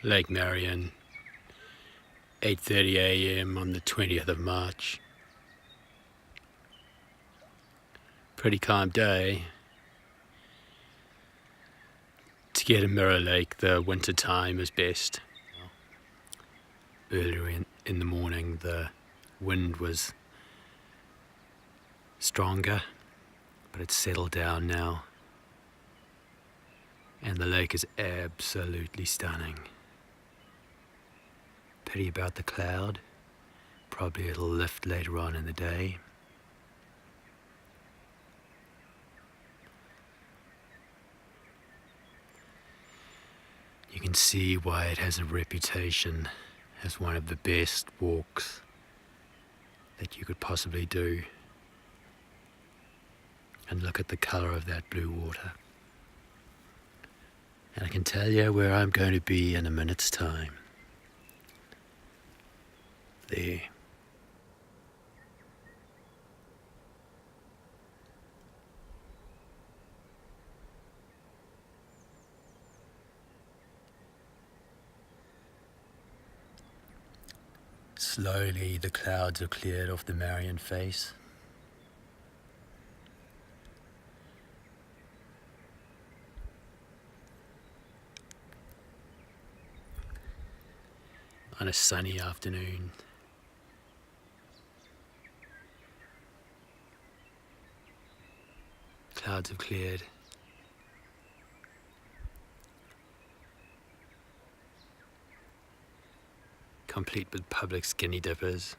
Lake Marian, 8:30 a.m. on the 20th of March. Pretty calm day. To get a mirror lake, the winter time is best. Earlier in the morning, the wind was stronger, but it's settled down now. And the lake is absolutely stunning. Pity about the cloud. Probably it'll lift later on in the day. You can see why it has a reputation as one of the best walks that you could possibly do. And look at the color of that blue water. And I can tell you where I'm going to be in a minute's time. There. Slowly the clouds are cleared off the Marian face. On a sunny afternoon. Clouds have cleared. Complete with public skinny dippers.